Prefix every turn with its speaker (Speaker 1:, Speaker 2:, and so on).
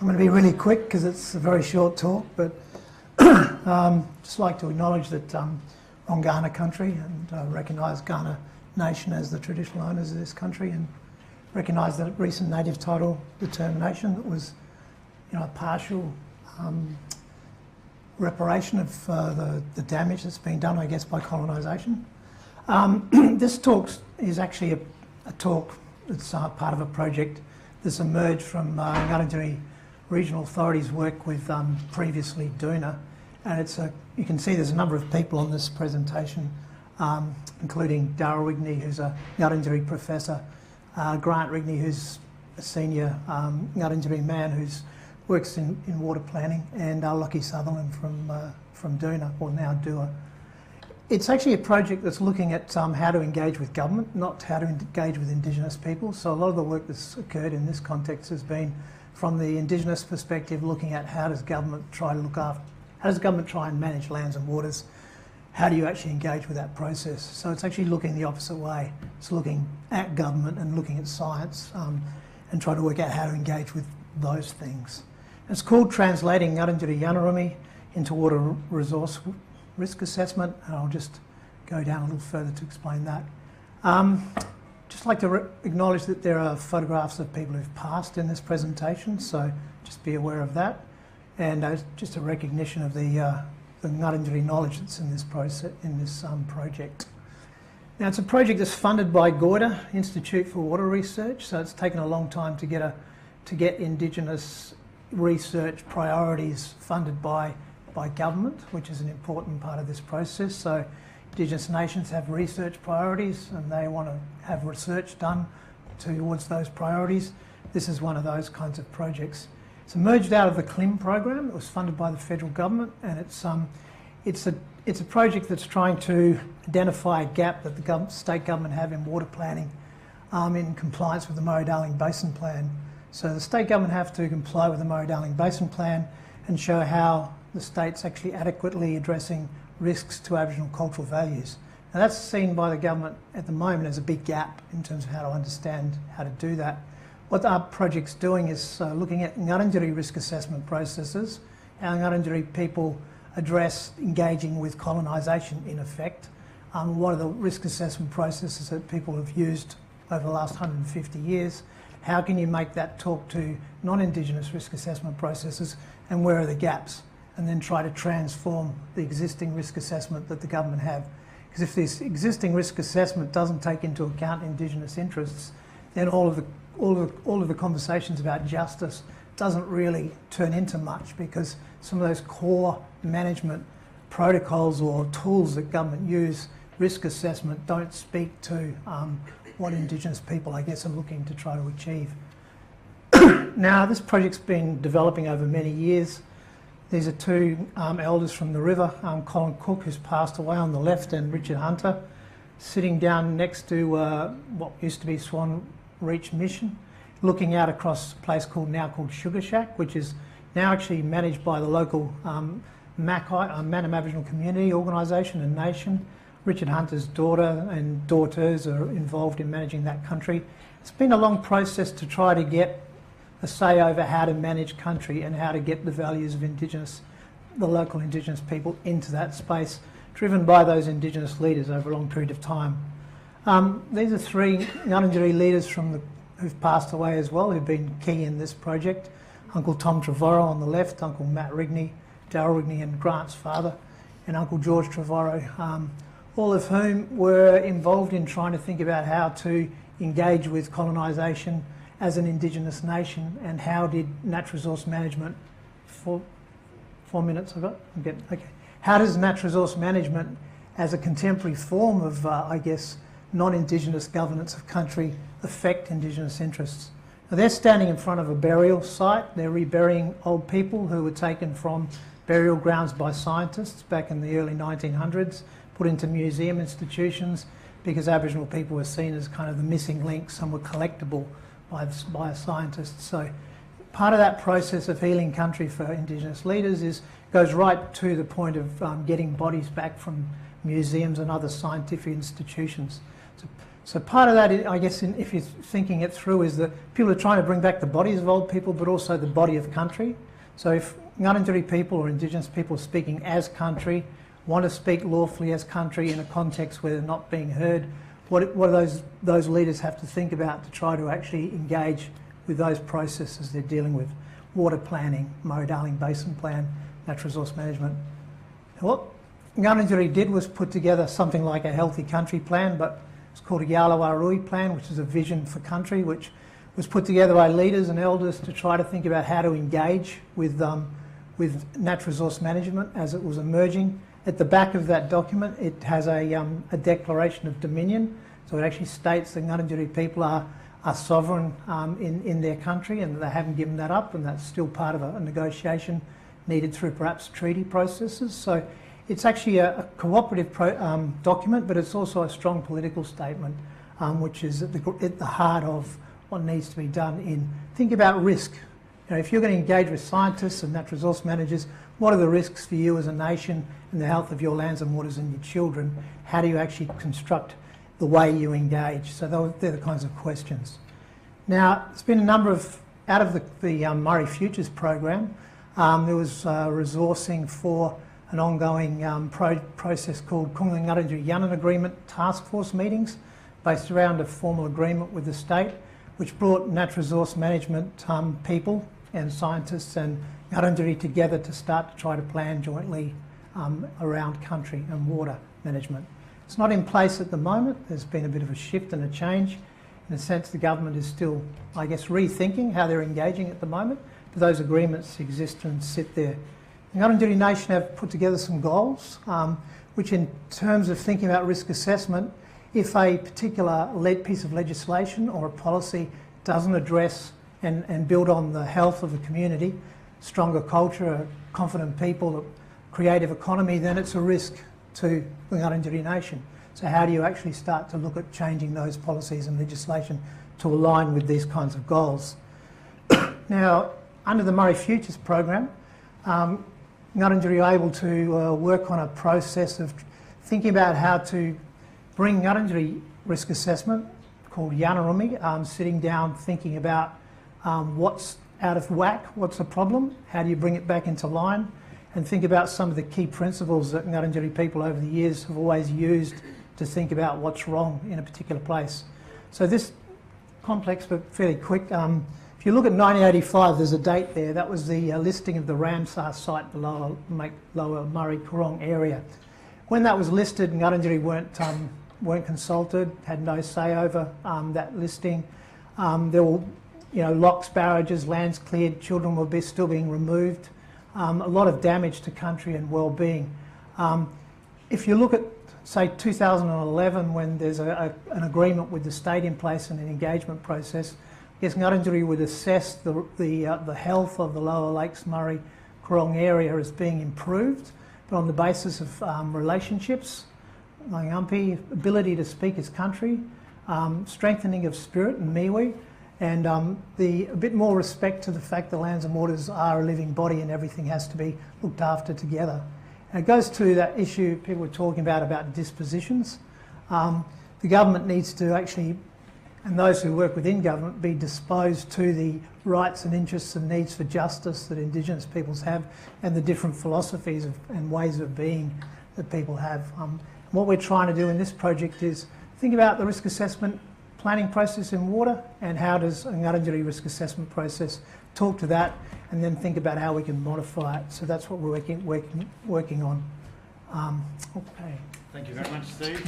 Speaker 1: I'm going to be really quick because it's a very short talk, but just like to acknowledge that I'm on Kaurna country and recognise Kaurna Nation as the traditional owners of this country, and recognise that recent native title determination that was, a partial reparation of the damage that's been done, I guess, by colonisation. This talk is actually a talk that's part of a project that's emerged from Ngarrindjeri Regional Authority's work with previously Doona, and you can see there's a number of people on this presentation, including Darryl Rigney, who's a Ngarrindjeri professor, Grant Rigney, who's a senior Ngarrindjeri man who works in water planning, and Lockie Sutherland from Doona, or now Dua. It's actually a project that's looking at how to engage with government, not how to engage with Indigenous people. So a lot of the work that's occurred in this context has been from the Indigenous perspective, looking at how does government try and manage lands and waters? How do you actually engage with that process? So it's actually looking the opposite way. It's looking at government and looking at science and trying to work out how to engage with those things. It's called Translating Ngarrindjeri Yannarumi into Water Resource Risk Assessment, and I'll just go down a little further to explain that. Just like to acknowledge that there are photographs of people who've passed in this presentation, so just be aware of that, and just a recognition of the Ngarrindjeri knowledge that's in this project. Now, it's a project that's funded by Goida Institute for Water Research, so it's taken a long time to get Indigenous research priorities funded by government, which is an important part of this process. So Indigenous nations have research priorities and they want to have research done towards those priorities. This is one of those kinds of projects. It's emerged out of the CLIM program. It was funded by the federal government, and it's a project that's trying to identify a gap that the state government have in water planning in compliance with the Murray-Darling Basin Plan. So the state government have to comply with the Murray-Darling Basin Plan and show how the state's actually adequately addressing risks to Aboriginal cultural values. Now, that's seen by the government at the moment as a big gap in terms of how to understand how to do that. What our project's doing is looking at Ngarrindjeri risk assessment processes, how Ngarrindjeri people address engaging with colonisation in effect. What are the risk assessment processes that people have used over the last 150 years? How can you make that talk to non-Indigenous risk assessment processes, and where are the gaps? And then try to transform the existing risk assessment that the government have. Because if this existing risk assessment doesn't take into account Indigenous interests, then all of the conversations about justice doesn't really turn into much, because some of those core management protocols or tools that government use, risk assessment, don't speak to what Indigenous people, I guess, are looking to try to achieve. Now, this project's been developing over many years. These are two elders from the river, Colin Cook, who's passed away on the left, and Richard Hunter, sitting down next to what used to be Swan Reach Mission, looking out across a place now called Sugar Shack, which is now actually managed by the local Manam Aboriginal Community Organisation and Nation. Richard Hunter's daughter and daughters are involved in managing that country. It's been a long process to try to get a say over how to manage country and how to get the values of the local Indigenous people into that space, driven by those Indigenous leaders over a long period of time. These are three Ngarrindjeri leaders who've passed away as well, who've been key in this project. Uncle Tom Trevorrow on the left, Uncle Matt Rigney, Darryl Rigney and Grant's father, and Uncle George Trevorrow, all of whom were involved in trying to think about how to engage with colonisation as an Indigenous nation, and how did natural resource management, 4 minutes I've got? Okay. How does natural resource management as a contemporary form of, I guess, non-Indigenous governance of country affect Indigenous interests? Now, they're standing in front of a burial site. They're reburying old people who were taken from burial grounds by scientists back in the early 1900s, put into museum institutions because Aboriginal people were seen as kind of the missing link. Some were collectible by scientists. So part of that process of healing country for Indigenous leaders goes right to the point of getting bodies back from museums and other scientific institutions. So So part of that, I guess, if you're thinking it through, is that people are trying to bring back the bodies of old people, but also the body of country. So if Ngarrindjeri people or Indigenous people speaking as country want to speak lawfully as country in a context where they're not being heard, what do those leaders have to think about to try to actually engage with those processes they're dealing with? Water planning, Murray-Darling Basin Plan, natural resource management. And what Ngarrindjeri did was put together something like a healthy country plan, but it's called a Yalawarui plan, which is a vision for country, which was put together by leaders and elders to try to think about how to engage with natural resource management as it was emerging. At the back of that document, it has a declaration of dominion. So it actually states that Ngarrindjeri people are sovereign in their country, and they haven't given that up, and that's still part of a negotiation needed through perhaps treaty processes. So it's actually a cooperative document, but it's also a strong political statement, which is at the heart of what needs to be done in think about risk. You know, if you're going to engage with scientists and natural resource managers, what are the risks for you as a nation and the health of your lands and waters and your children? How do you actually construct the way you engage? So they're the kinds of questions. Now, there's been a number of, out of the Murray Futures program, there was resourcing for an ongoing process called Ngarrindjeri Yannarumi Agreement task force meetings based around a formal agreement with the state, which brought natural resource management people and scientists and Ngarrindjeri together to start to try to plan jointly around country and water management. It's not in place at the moment. There's been a bit of a shift and a change. In a sense, the government is still, I guess, rethinking how they're engaging at the moment, but those agreements exist and sit there. The Ngarrindjeri Nation have put together some goals, which in terms of thinking about risk assessment, if a particular piece of legislation or a policy doesn't address and build on the health of the community, stronger culture, confident people, a creative economy, then it's a risk to the Ngarrindjeri Nation. So how do you actually start to look at changing those policies and legislation to align with these kinds of goals? Now, under the Murray Futures program, Ngarrindjeri are able to work on a process of thinking about how to bring Ngarrindjeri risk assessment, called Yannarumi, sitting down thinking about what's out of whack, what's the problem, how do you bring it back into line, and think about some of the key principles that Ngarrindjeri people over the years have always used to think about what's wrong in a particular place. So this complex but fairly quick, if you look at 1985, there's a date there, that was the listing of the Ramsar site below Lower Murray Coorong area. When that was listed, Ngarrindjeri weren't consulted, had no say over that listing. There were, locks, barrages, lands cleared, children were still being removed. A lot of damage to country and well-being. If you look at, say, 2011, when there's an agreement with the state in place and an engagement process, I guess Ngarrindjeri would assess the health of the Lower Lakes Murray Coorong area as being improved, but on the basis of relationships, Ngampi, ability to speak as country, strengthening of spirit and miwi, and a bit more respect to the fact the lands and waters are a living body and everything has to be looked after together. And it goes to that issue people were talking about dispositions. The government needs to actually, and those who work within government, be disposed to the rights and interests and needs for justice that Indigenous peoples have and the different philosophies and ways of being that people have. What we're trying to do in this project is think about the risk assessment planning process in water and how does a Ngarrindjeri risk assessment process talk to that, and then think about how we can modify it. So that's what we're working on. Okay.
Speaker 2: Thank you very much, Steve.